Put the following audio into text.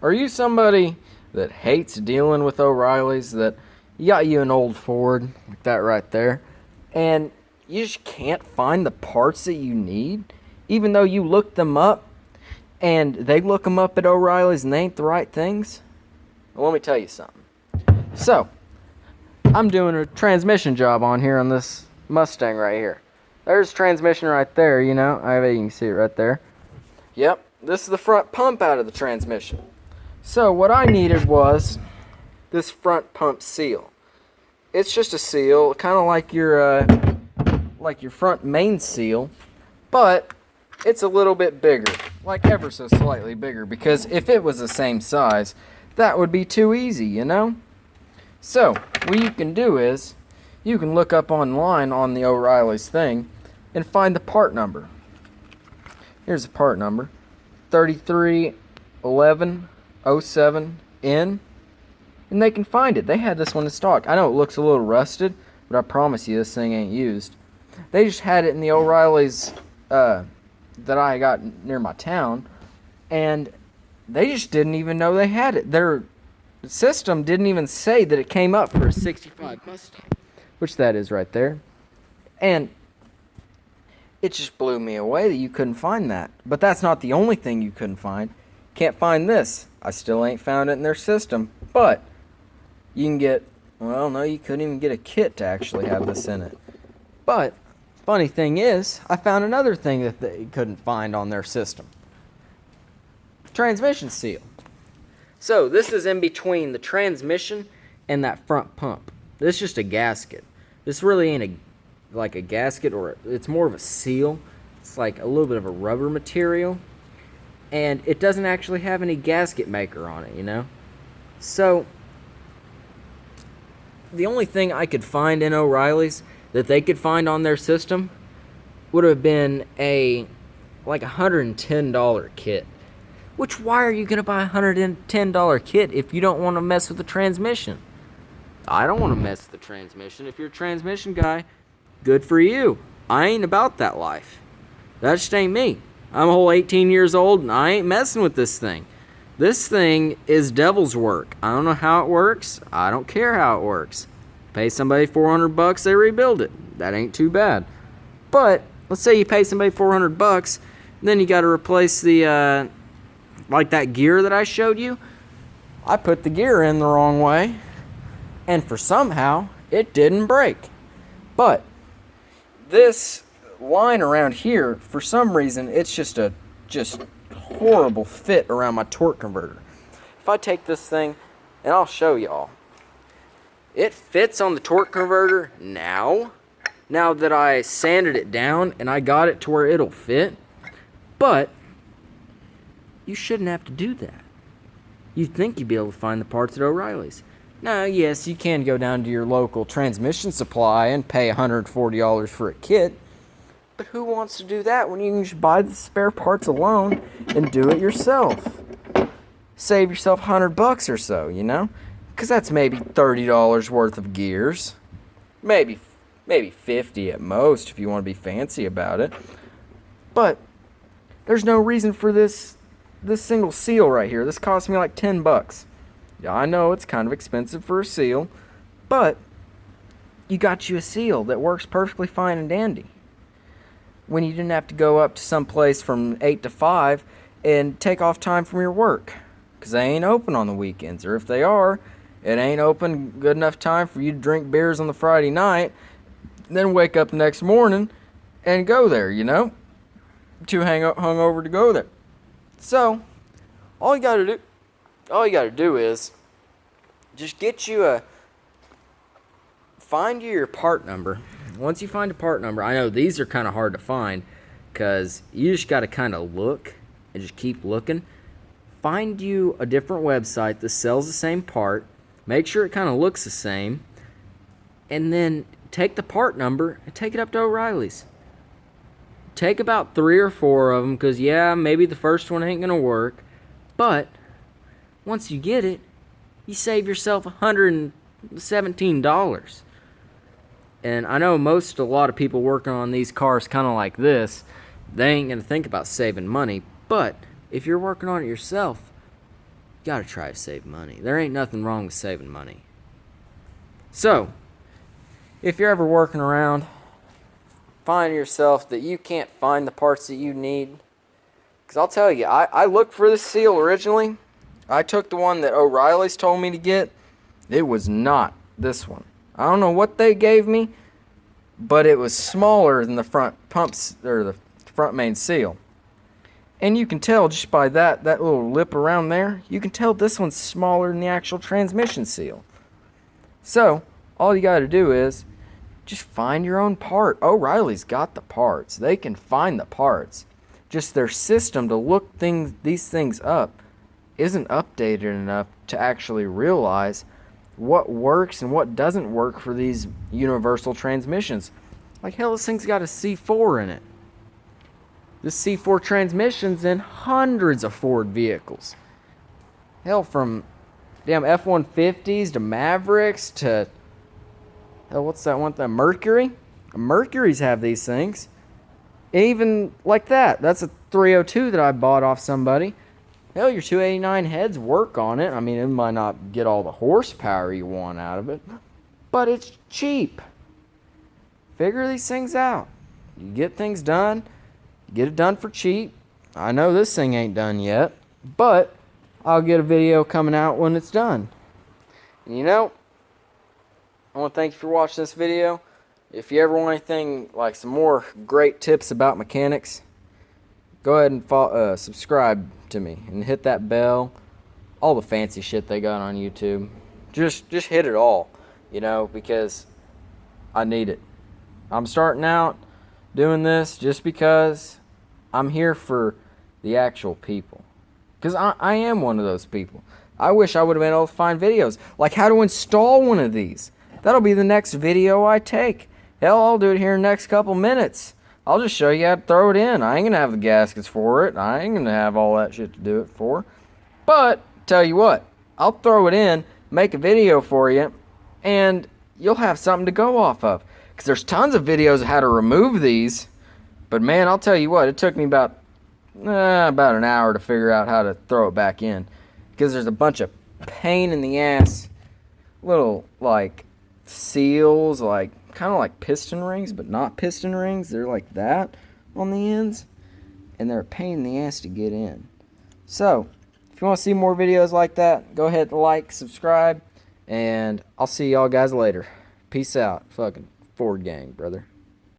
Are you somebody that hates dealing with O'Reillys, that you got you an old Ford, like that right there, and you just can't find the parts that you need, even though you looked them up, and they look them up at O'Reilly's and they ain't the right things? Well, let me tell you something. So, I'm doing a transmission job on here on this Mustang right here. There's transmission right there, you know. I bet you can see it right there. Yep, this is the front pump out of the transmission. So what I needed was this front pump seal. It's just a seal, kind of like your front main seal, but it's a little bit bigger, like ever so slightly bigger, because if it was the same size, that would be too easy, you know? So, what you can do is, you can look up online on the O'Reilly's thing and find the part number. Here's the part number, 331107N, and they can find it. They had this one in stock. I know it looks a little rusted, but I promise you this thing ain't used. They just had it in the O'Reilly's that I got near my town, and they just didn't even know they had it. Their system didn't even say that it came up for a 65 Mustang, which that is right there. And it just blew me away that you couldn't find that. But that's not the only thing you couldn't find. Can't find this. I still ain't found it in their system. But you can get, well, no, you couldn't even get a kit to actually have this in it. But funny thing is, I found another thing that they couldn't find on their system. Transmission seal. So this is in between the transmission and that front pump. This is just a gasket. This really ain't like a gasket, or it's more of a seal. It's like a little bit of a rubber material, and it doesn't actually have any gasket maker on it, you know? So the only thing I could find in O'Reilly's that they could find on their system would have been like $110 kit. Which, why are you going to buy a $110 kit if you don't want to mess with the transmission? I don't want to mess with the transmission. If you're a transmission guy, good for you. I ain't about that life. That just ain't me. I'm a whole 18 years old, and I ain't messing with this thing. This thing is devil's work. I don't know how it works. I don't care how it works. Pay somebody $400, they rebuild it. That ain't too bad. But let's say you pay somebody $400, then you got to replace the like that gear that I showed you. I put the gear in the wrong way, and for somehow it didn't break. But this line around here, for some reason, it's just horrible fit around my torque converter. If I take this thing, and I'll show y'all, it fits on the torque converter now that I sanded it down and I got it to where it'll fit. But you shouldn't have to do that. You'd think you'd be able to find the parts at O'Reilly's. Now, yes, you can go down to your local transmission supply and pay $140 for a kit, but who wants to do that when you can just buy the spare parts alone and do it yourself? Save yourself $100 or so, you know? Because that's maybe $30 worth of gears. Maybe 50 at most if you want to be fancy about it. But there's no reason for this single seal right here. This cost me like $10. Yeah, I know it's kind of expensive for a seal, but you got you a seal that works perfectly fine and dandy. When you didn't have to go up to some place from 8 to 5 and take off time from your work, because they ain't open on the weekends, or if they are, it ain't open good enough time for you to drink beers on the Friday night, then wake up the next morning and go there, you know? Too hungover to go there. So, all you gotta do is just find your part number. Once you find a part number, I know these are kind of hard to find because you just got to kind of look and just keep looking. Find you a different website that sells the same part. Make sure it kind of looks the same. And then take the part number and take it up to O'Reilly's. Take about 3 or 4 of them because, yeah, maybe the first one ain't going to work. But once you get it, you save yourself $117. And I know a lot of people working on these cars kind of like this, they ain't going to think about saving money. But if you're working on it yourself, gotta try to save money. There ain't nothing wrong with saving money. So, if you're ever working around, find yourself that you can't find the parts that you need. Because I'll tell you, I looked for this seal originally. I took the one that Oreilly's told me to get. It was not this one. I don't know what they gave me, but it was smaller than the front pumps, or the front main seal. And you can tell just by that little lip around there, you can tell this one's smaller than the actual transmission seal. So, all you gotta do is just find your own part. Oreilly's got the parts. They can find the parts. Just their system to look these things up isn't updated enough to actually realize what works and what doesn't work for these universal transmissions. Like, hell, this thing's got a C4 in it. This C4 transmission's in hundreds of Ford vehicles. Hell, from damn F-150s to Mavericks to, hell, what's that one? The Mercury? Mercuries have these things. Even like that. That's a 302 that I bought off somebody. Hell, your 289 heads work on it. I mean, it might not get all the horsepower you want out of it, but it's cheap. Figure these things out. You get things done. Get it done for cheap. I know this thing ain't done yet, but I'll get a video coming out when it's done. And you know, I want to thank you for watching this video. If you ever want anything, like some more great tips about mechanics, go ahead and subscribe to me and hit that bell. All the fancy shit they got on YouTube. Just hit it all, you know, because I need it. I'm starting out doing this just because I'm here for the actual people. Because I am one of those people. I wish I would have been able to find videos like how to install one of these. That'll be the next video I take. Hell, I'll do it here in the next couple minutes. I'll just show you how to throw it in. I ain't going to have the gaskets for it. I ain't going to have all that shit to do it for. But, tell you what, I'll throw it in, make a video for you, and you'll have something to go off of. Because there's tons of videos of how to remove these. But man, I'll tell you what, it took me about an hour to figure out how to throw it back in. Because there's a bunch of pain in the ass little, like, seals, like, kind of like piston rings, but not piston rings. They're like that on the ends. And they're a pain in the ass to get in. So, if you want to see more videos like that, go ahead and like, subscribe, and I'll see y'all guys later. Peace out. Fucking Ford gang, brother.